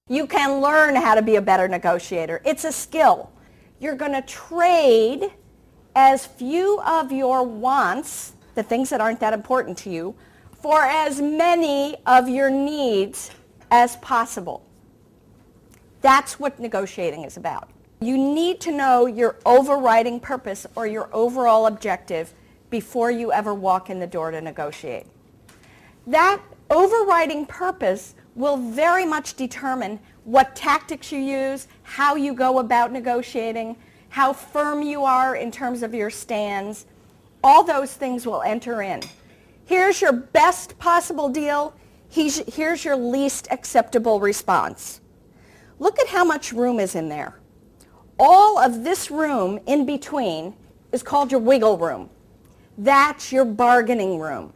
You can learn how to be a better negotiator. It's a skill. You're going to trade as few of your wants, the things that aren't that important to you, for as many of your needs as possible. That's what negotiating is about. You need to know your overriding purpose or your overall objective before you ever walk in the door to negotiate. That overriding purpose will very much determine what tactics you use, how you go about negotiating, how firm you are in terms of your stands. All those things will enter in. Here's your best possible deal. Here's your least acceptable response. Look at how much room is in there. All of this room in between is called your wiggle room. That's your bargaining room.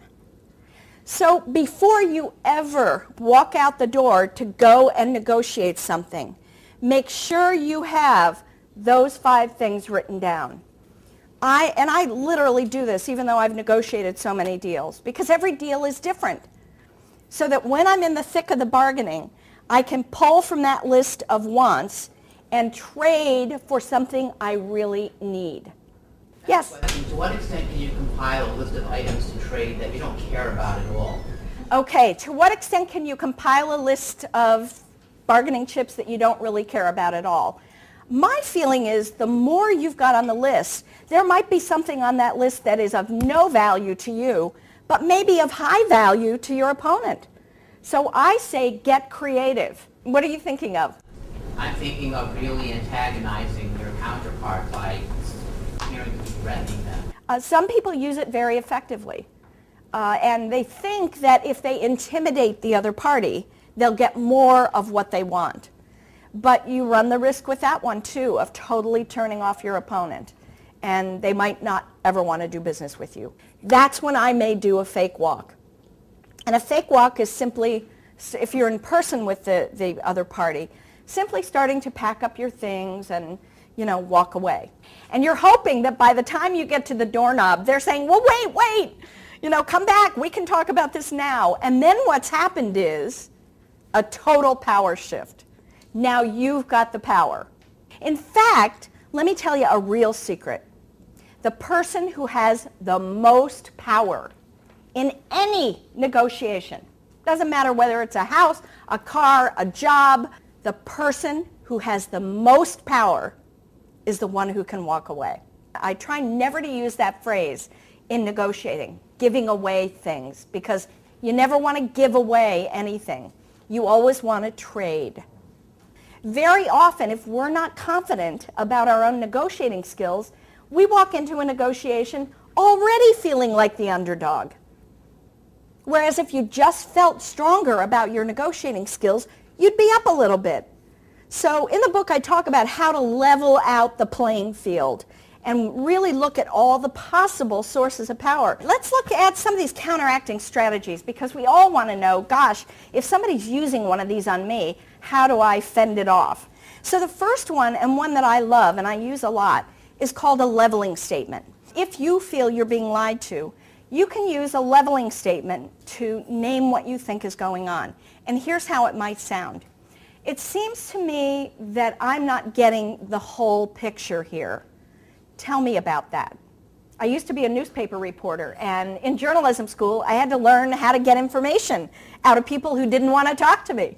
So before you ever walk out the door to go and negotiate something, make sure you have those 5 things written down. I literally do this even though I've negotiated so many deals, because every deal is different. So that when I'm in the thick of the bargaining, I can pull from that list of wants and trade for something I really need. Yes? To what extent can you compile a list of items to trade that you don't care about at all? Okay, to what extent can you compile a list of bargaining chips that you don't really care about at all? My feeling is the more you've got on the list, there might be something on that list that is of no value to you, but maybe of high value to your opponent. So I say get creative. What are you thinking of? I'm thinking of really antagonizing your counterpart by threatening them. Some people use it very effectively. And they think that if they intimidate the other party, they'll get more of what they want. But you run the risk with that one, too, of totally turning off your opponent. And they might not ever want to do business with you. That's when I may do a fake walk. And a fake walk is simply, if you're in person with the other party, simply starting to pack up your things and walk away. And you're hoping that by the time you get to the doorknob, they're saying, well, wait, come back, we can talk about this now. And then what's happened is a total power shift. Now you've got the power. In fact, let me tell you a real secret. The person who has the most power in any negotiation, doesn't matter whether it's a house, a car, a job, the person who has the most power is the one who can walk away. I try never to use that phrase in negotiating, giving away things, because you never want to give away anything. You always want to trade. Very often, if we're not confident about our own negotiating skills, we walk into a negotiation already feeling like the underdog. Whereas if you just felt stronger about your negotiating skills, you'd be up a little bit. So in the book, I talk about how to level out the playing field and really look at all the possible sources of power. Let's look at some of these counteracting strategies, because we all want to know, gosh, if somebody's using one of these on me, how do I fend it off? So the first one, and one that I love and I use a lot, is called a leveling statement. If you feel you're being lied to, you can use a leveling statement to name what you think is going on. And here's how it might sound. It seems to me that I'm not getting the whole picture here. Tell me about that. I used to be a newspaper reporter, and in journalism school, I had to learn how to get information out of people who didn't want to talk to me.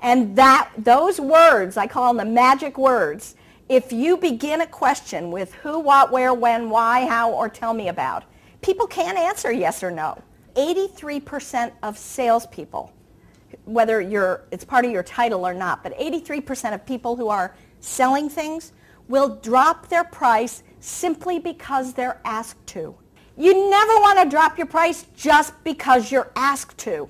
And those words, I call them the magic words, if you begin a question with who, what, where, when, why, how, or tell me about, people can't answer yes or no. 83% of salespeople, whether it's part of your title or not, but 83% of people who are selling things will drop their price simply because they're asked to. You never want to drop your price just because you're asked to.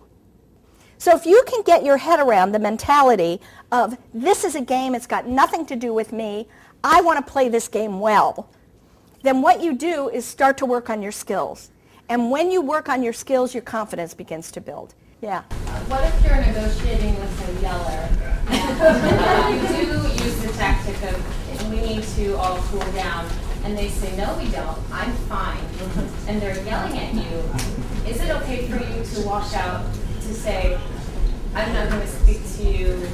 So if you can get your head around the mentality of this is a game, it's got nothing to do with me, I want to play this game well, then what you do is start to work on your skills. And when you work on your skills, your confidence begins to build. Yeah. What if you're negotiating with a yeller and you do use the tactic of we need to all cool down, and they say, no, we don't, I'm fine, and they're yelling at you, is it okay for you to walk out to say, I'm not going to speak to you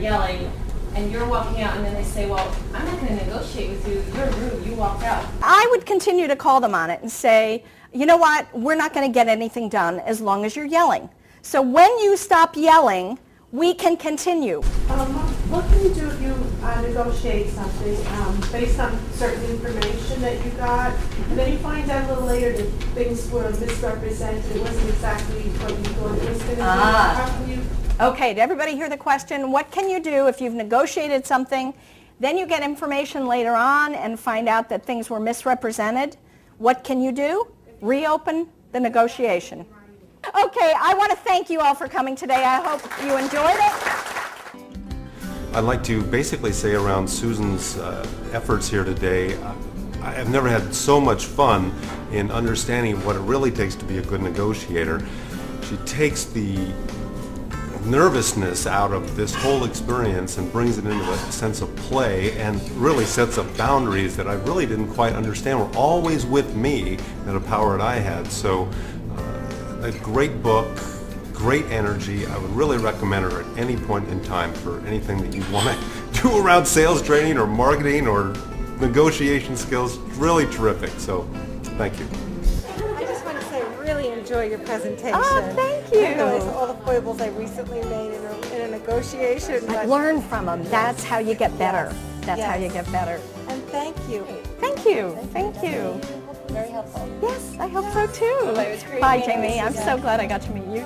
yelling, and you're walking out, and then they say, well, I'm not going to negotiate with you, you're rude, you walked out. I would continue to call them on it and say, you know what, we're not going to get anything done as long as you're yelling. So when you stop yelling, we can continue. What can you do if you negotiate something based on certain information that you got, and then you find out a little later that things were misrepresented, it wasn't exactly what you thought it was going to be? How can you... Okay, did everybody hear the question? What can you do if you've negotiated something, then you get information later on and find out that things were misrepresented? What can you do? Reopen the negotiation. Okay, I want to thank you all for coming today. I hope you enjoyed it. I'd like to basically say around Susan's efforts here today, I've never had so much fun in understanding what it really takes to be a good negotiator. She takes the nervousness out of this whole experience and brings it into a sense of play and really sets up boundaries that I really didn't quite understand were always with me and a power that I had. So a great book, great energy. I would really recommend her at any point in time for anything that you want to do around sales training or marketing or negotiation skills. Really terrific. So thank you. I just want to say I really enjoy your presentation. Oh, thank you. I realize all the foibles I recently made in a negotiation. But Learn from them. That's how you get better. That's how you get better. And thank you. Thank you. Thank you. Very helpful. Yes, I hope so too. Bye, Jamie. I'm so glad I got to meet you.